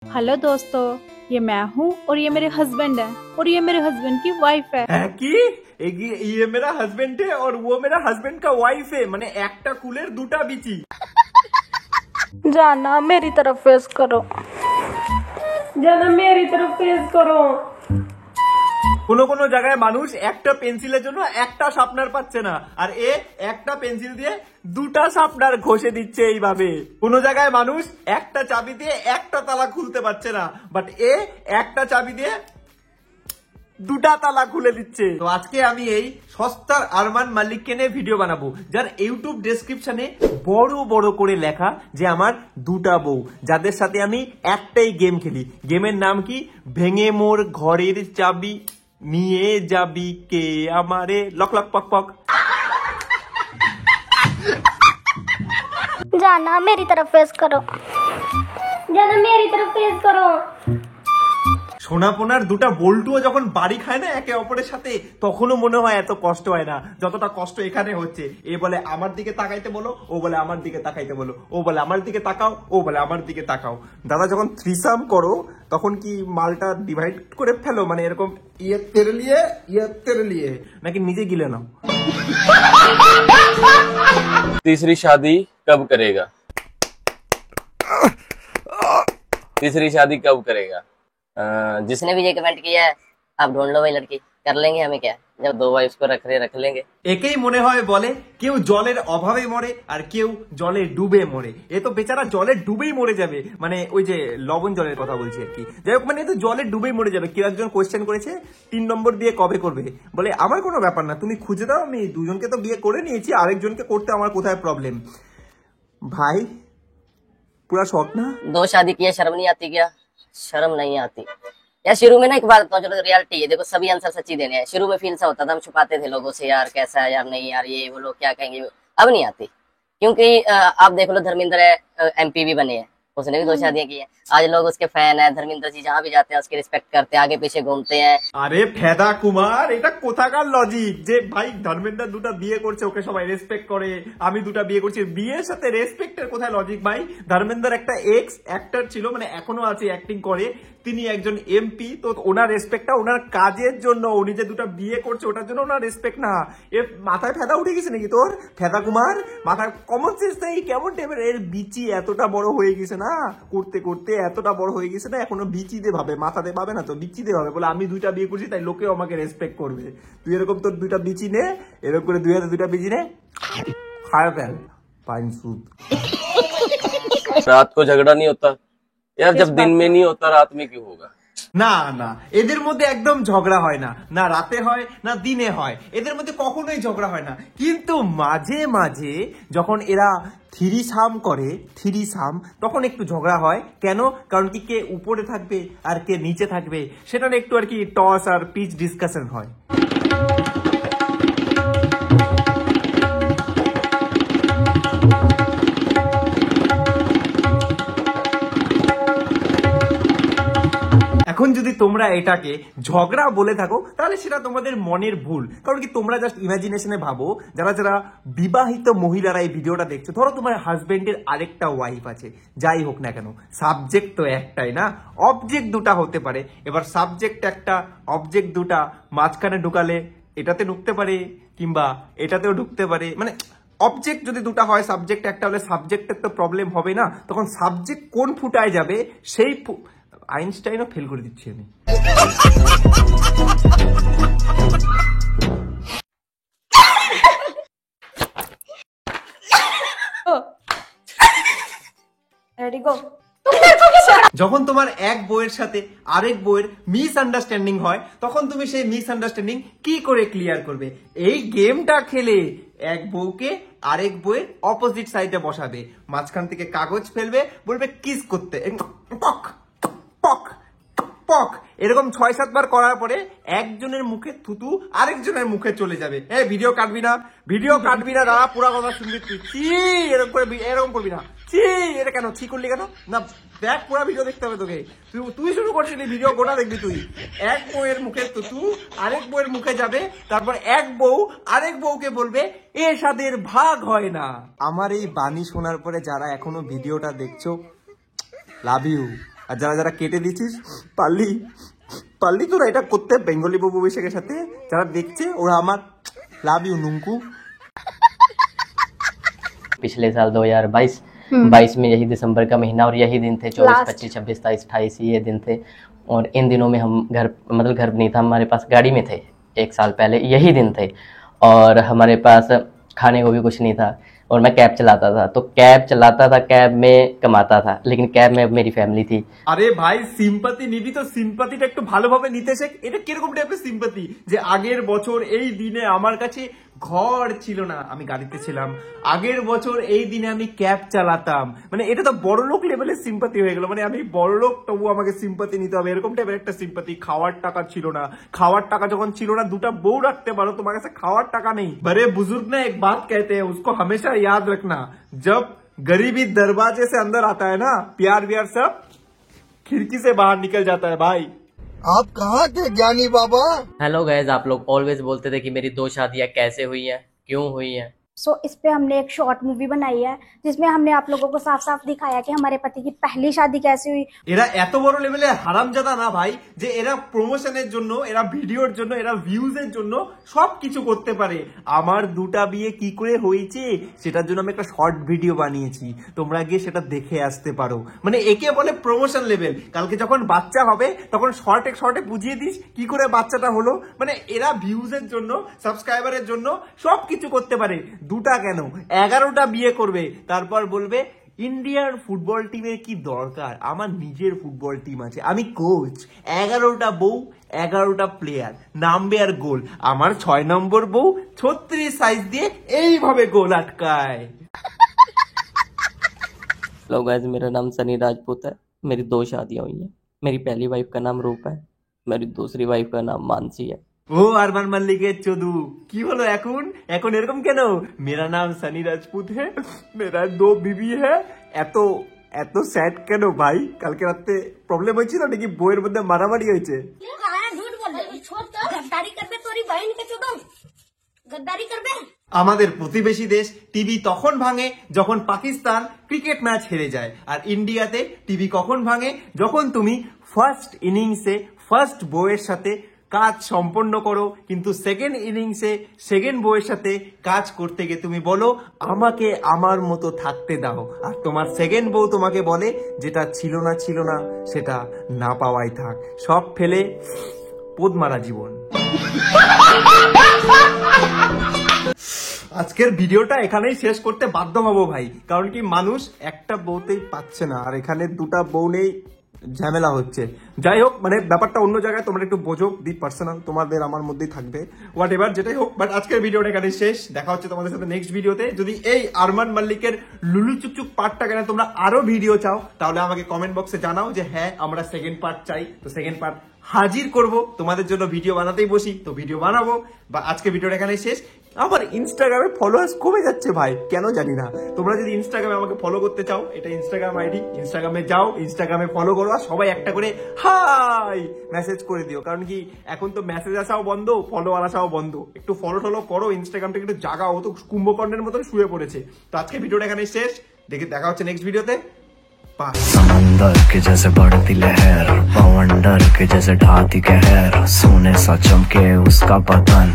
Hello दोस्तों, ये मैं हूँ और ये मेरे हस्बैंड है और ये मेरे हस्बैंड की वाइफ है। कि ये मेरा हस्बैंड है और वो मेरा हस्बैंड का वाइफ है, মানে একটা কুলের দুটা বিচি। जाना मेरी तरफ फेस करो, जाना मेरी तरफ फेस करो। কোনো কোনো জায়গায় মানুষ একটা পেন্সিলের জন্য একটা শার্পনার পাচ্ছে না, আর এ একটা পেন্সিল দিয়ে দুটা শার্পনার ঘষে দিচ্ছে এইভাবে। কোনো জায়গায় মানুষ একটা চাবি দিয়ে একটা তালা খুলতে পারছে না, বাট এ একটা চাবি দিয়ে দুটা তালা খুলে দিচ্ছে। তো আজকে আমি এই সস্তার আরমান মালিককে নিয়ে ভিডিও বানাবো, যার ইউটিউব ডেসক্রিপশনে বড় বড় করে লেখা যে আমার দুটা বউ, যাদের সাথে আমি একটাই গেম খেলি। গেমের নাম কি? ভেঙে মোর ঘরের চাবি নিয়ে যাবি কে আমারে, লক লক পক পক। जाना मेरी तरफ फेस करो, जाना मेरी तरफ फेस करो। সোনাপোনার দুটা বল্টুও যখন বাড়ি খায় না একে অপরের সাথে, তখনও মনে হয় এত কষ্ট হয় না যতটা কষ্ট এখানে হচ্ছে। এ বলে আমার দিকে তাকাইতে বলো, ও বলে আমার দিকে তাকাইতে বলো, ও বলে আমার দিকে তাকাও, ও বলে আমার দিকে তাকাও। দাদা যখন থ্রিসাম করো তখন কি মালটা ডিভাইড করে ফেলো, মানে এরকম ইয়ে তেরে লিয়ে নাকি নিজে গিলে নাও? तीसरी शादी कब करेगा? तीसरी शादी कब करेगा? जिसने भी ये कमेंट किया है, आप ढूंढ लो भाई लड़की, कर लेंगे हमें क्या, जब दो वाइफ को रख लेंगे। একেই মনে হয় বলে কেউ জলের অভাবে মরে আর কেউ জলে ডুবে মরে। এ তো বেচারা জলে ডুবেই মরে যাবে, মানে ওই যে লবণ জলের কথা বলছি আর কি। যাই হোক, মানে এ তো জলে ডুবেই মরে যাবে। কেউ একজন কোয়েশ্চেন করেছে 3 নম্বর বিয়ে কবে করবে, বলে আমার কোনো ব্যাপার না, তুমি খুঁজে দাও, আমি দুজনকে তো বিয়ে করে নিয়েছি, আরেকজনকে করতে আমার কোথায় প্রবলেম। ভাই পুরা শখ না? दो शादी किया शर्म नहीं आती क्या? शर्म नहीं आती यार। शुरू में ना एक बात बताओ, चलो रियलिटी है, देखो सभी आंसर सच्ची देने हैं। शुरू में फील सा होता था, हम छुपाते थे लोगों से, यार कैसा है यार, नहीं यार ये वो लोग क्या कहेंगे। अब नहीं आती, क्योंकि आप देख लो धर्मेंद्र MP भी बने हैं, उसने भी 2 शादियां की हैं। आज लोग उसके फैन है, धर्मेंद्र जी जहाँ भी जाते हैं उसकी रिस्पेक्ट करते हैं, आगे पीछे घूमते हैं। আরে ফেদা কুমার, এটা কোথাকার লজিক যে ভাই ধর্মেন্দ্র দুটা বিয়ে করছে ওকে সবাই রেসপেক্ট করে, আমি দুটা বিয়ে করছি, বিয়ের সাথে রেসপেক্টের কোথায় লজিক ভাই? ধর্মেন্দ্র একটা এক্স অ্যাক্টর ছিল, মানে এখনো আছে, অ্যাক্টিং করে, তিনি একজন MP, তো ওনার রেসপেক্টটা ওনার কাজের জন্য, উনি যে দুটা বিয়ে করছে ওটার জন্য ওনার রেসপেক্ট না। এ মাথায় ফেদা উঠে গেছে নাকি তোর ফেদা কুমার? মাথায় কমন সেন্স নেই, কেমন টাইপের? এর বিচি এতটা বড় হয়ে গেছে না, করতে করতে এতটা বড় হয়ে গেছে না, এখনো বিচি দিয়ে ভাবে, মাথাতে ভাবে না তো, বিচি দিয়ে ভাবে, বলে আমি দুইটা বিয়ে করছি তাই লোকেও আমাকে রেসপেক্ট করবে। তুই এরকম তোর দুইটা বিচি নে, এরকম করে 2 হাতে দুইটা বিচি নে, খায় ফেল পাইন সুদ। रात को झगड़ा नहीं होता यार, जब दिन में नहीं होता रात में क्यों होगा? না না, এদের মধ্যে একদম ঝগড়া হয় না, না রাতে হয় না দিনে হয়, এদের মধ্যে কখনোই ঝগড়া হয় না। কিন্তু মাঝে মাঝে যখন এরা থ্রিসাম করে, তখন একটু ঝগড়া হয়। কেন? কারণ কি কে উপরে থাকবে আর কে নিচে থাকবে সেটা নিয়ে একটু আর কি টস আর পিচ ডিসকাশন হয়। এখন যদি তোমরা এটাকে ঝগড়া বলে থাকো তাহলে সেটা তোমাদের মনের ভুল। কারণ কি তোমরা জাস্ট ইমাজিনেশনে ভাবো, যারা যারা বিবাহিত মহিলারা এই ভিডিওটা দেখছো, ধরো তোমার হাজবেন্ডের আরেকটা ওয়াইফ আছে, যাই হোক না কেন, সাবজেক্ট তো একটাই না, অবজেক্ট দুটা হতে পারে। এবার সাবজেক্ট একটা, অবজেক্ট দুটা, মাঝখানে ঢুকালে এটাতে ঢুকতে পারে কিংবা এটাতেও ঢুকতে পারে, মানে অবজেক্ট যদি দুটা হয় সাবজেক্ট একটা হলে সাবজেক্টের তো প্রবলেম হবে না। তখন সাবজেক্ট কোন ফুটায় যাবে সেই আইনস্টাইনও ফেল করে দিচ্ছি আমি। যখন তোমার এক বউয়ের সাথে আরেক বউয়ের মিসআন্ডারস্ট্যান্ডিং হয়, তখন তুমি সেই মিসআন্ডারস্ট্যান্ডিং কি করে ক্লিয়ার করবে? এই গেমটা খেলে এক বউকে আরেক বউয়ের অপোজিট সাইডে বসাবে, মাঝখান থেকে কাগজ ফেলবে, বলবে কিস করতে, পক পক পক, এরকম 6-7 বার করার পরে একজনের মুখে থুতু আরেকজনের মুখে চলে যাবে। ভিডিও কাটবি না, দাঁড়া, পুরা কথা শুনবি তুই। ছি, এরকম করবি না, ছি, এটা কেন ছি করলি কেন? না দেখ, পুরা ভিডিও দেখতে হবে তোকে। তুই শুরু করছিলি, ভিডিও গোটা দেখবি তুই। এক বউয়ের মুখে থুতু আরেক বউয়ের মুখে যাবে, তারপর এক বউ আরেক বউকে বলবে এ স্বাদের ভাগ হয় না। আমার এই বাণী শোনার পরে যারা এখনো ভিডিওটা দেখছো, লাভ ইউ। আর যারা যারা কেটে দিচ্ছিস পারলি তোরা এটা করতে বেঙ্গলি বাবু অভিষেকের সাথে যারা দেখছে ওরা আমার লাভ ইউ নুঙ্কু। पिछले साल 2022 में यही दिसंबर का महीना और यही दिन थे 24, 25, 26, 27, 28 ये दिन थे। और इन दिनों में हम घर नहीं था, हमारे पास गाड़ी में थे। 1 साल पहले यही दिन थे और हमारे पास खाने को भी कुछ नहीं था और मैं कैब चलाता था। तो कैब चलाता था, कैब में कमाता था, लेकिन कैब में मेरी फैमिली थी। আরে ভাই সিম্পাথি নিবি তো সিম্পাথিটা একটু ভালোভাবে নিতে শেখ। এটা কিরকম টাইপের সিম্পাথি যে আগের বছর এই দিনে আমার কাছে ঘর ছিল না, আমি গাড়িতে ছিলাম। আগের বছর এই দিনে আমি ক্যাব চালাতাম। মানে এটা তো বড় লোক লেভেলের সিম্পাথি হয়ে গেল। মানে আমি বড় লোক তবু আমাকে সিম্পাথি নিতে হবে, এরকম টাইপের একটা সিম্পাথি। খাওয়ার টাকা ছিল না, খাওয়ার টাকা যখন ছিল না দুটা বউ রাখতে পারো, তোমার কাছে খাওয়ার টাকা নেই। बड़े बुजुर्ग ने एक बात कहते हैं, उसको हमेशा याद रखना, जब गरीबी दरवाजे से अंदर आता है ना, प्यार व्यार सब खिड़की से बाहर निकल जाता है भाई। आप कहाँ थे ज्ञानी बाबा? हेलो गाइस, आप लोग ऑलवेज बोलते थे कि मेरी 2 शादियां कैसे हुई हैं, क्यों हुई हैं। सो इस पे हमने एक शॉर्ट मूवी बनाई है जिसमें हमने आप लोगों को साफ साफ दिखाया कि हमारे पति की पहली शादी कैसे हुई। এরা এত বড় লেভেলে হারামজাদা না ভাই যে এরা প্রমোশনের জন্য, এরা ভিডিওর জন্য, এরা ভিউজের জন্য সবকিছু করতে পারে। আমার দুটা বিয়ে কি করে হয়েছে সেটার জন্য আমি একটা শর্ট ভিডিও বানিয়েছি, তোমরা গিয়ে সেটা দেখে আসতে পারো। মানে একে বলে প্রমোশন লেভেল। কালকে যখন বাচ্চা হবে তখন শর্টে বুঝিয়ে দিস কি করে বাচ্চাটা হলো। মানে এরা ভিউজের জন্য, সাবস্ক্রাইবারের জন্য সবকিছু করতে পারে। দুটা কেন 11টা বিয়ে করবে, তারপর বলবে ইন্ডিয়ার ফুটবল টিমের কি দরকার, আমার নিজের ফুটবল টিম আছে, আমি কোচ। 11টা বউ, 11টা প্লেয়ার, নামবে আর গোল। আমার 6 নম্বর বউ 36 সাইজ দিয়ে এইভাবে গোল আটকায়। हेलो गाइस, मेरा नाम सनी राजपूत है। मेरी 2 शादियां हुई हैं। मेरी पहली वाइफ का नाम रूप है, मेरी दूसरी वाइफ का नाम मानसी है। ও আরমান মাল্লিকের চোদু কি হলো এখন এরকম কেন? মেরা নাম সানি রাজপুত হ্যাঁ, মেরা 2 বিবি হ্যাঁ। এত স্যাড কেন ভাই? কালকে রাতে প্রবলেম হয়েছিল নাকি বইয়ের মধ্যে মারামারি হয়েছে? আমাদের প্রতিবেশী দেশ টিভি তখন ভাঙে যখন পাকিস্তান ক্রিকেট ম্যাচ হেরে যায়, আর ইন্ডিয়াতে টিভি কখন ভাঙে যখন তুমি ফার্স্ট ইনিংসে ফার্স্ট বউয়ের সাথে কাজ সম্পন্ন করো, কিন্তু সেকেন্ড ইনিংসে সেকেন্ড বউয়ের সাথে কাজ করতে গিয়ে তুমি বলো আমাকে আমার মতো থাকতে দাও, আর তোমার সেকেন্ড বউ তোমাকে বলে যেটা ছিল না সেটা না পাওয়াই থাক, সব ফেলে পোদ মারা জীবন। আজকের ভিডিওটা এখানেই শেষ করতে বাধ্য হবো ভাই, কারণ কি মানুষ একটা বউতেই পাচ্ছে না, আর এখানে 2টা বউ নেই, ঝামেলা হচ্ছে। যাই হোক, মানে ব্যাপারটা অন্য জায়গায়, তোমরা একটু বোঝো, দি পার্সোনাল, তোমাদের আমার মধ্যেই থাকবে, হোয়াট এভার, যেটাই হোক। বাট আজকের ভিডিওটা এখানে শেষ, দেখা হচ্ছে তোমাদের সাথে নেক্সট ভিডিওতে। যদি এই আরমান মাল্লিকের লুলু চুকচুক পার্টটা কেন তোমরা আরো ভিডিও চাও, তাহলে আমাকে কমেন্ট বক্সে জানাও যে হ্যাঁ আমরা সেকেন্ড পার্ট চাই, তো সেকেন্ড পার্ট হাজির করব। তোমাদের জন্য ভিডিও বানাতেই বসি তো ভিডিও বানাবো। বা আজকে ভিডিওটা এখানে শেষ। আমার ইনস্টাগ্রামে ফলোয়ার্স কমে যাচ্ছে ভাই, কেন জানি না। তোমরা যদি ইনস্টাগ্রামে আমাকে ফলো করতে চাও, এটা ইনস্টাগ্রাম আইডি, ইনস্টাগ্রামে যাও, ইনস্টাগ্রামে ফলো করো, আর সবাই একটা করে হাই মেসেজ করে দিও, কারণ কি এখন তো মেসেজ আসাও বন্ধ, ফলোয়ার আসাও বন্ধ। একটু ফলো টলো করো, ইনস্টাগ্রামটা একটু জাগাও, তো কুম্ভকর্ণের মতন শুয়ে পড়েছে। তো আজকে ভিডিওটা এখানে শেষ, দেখা হচ্ছে নেক্সট ভিডিওতে। समंदर के जैसे बढ़ती लहर, बवंडर के जैसे ढाती कहर, सोने सा चमके उसका बदन।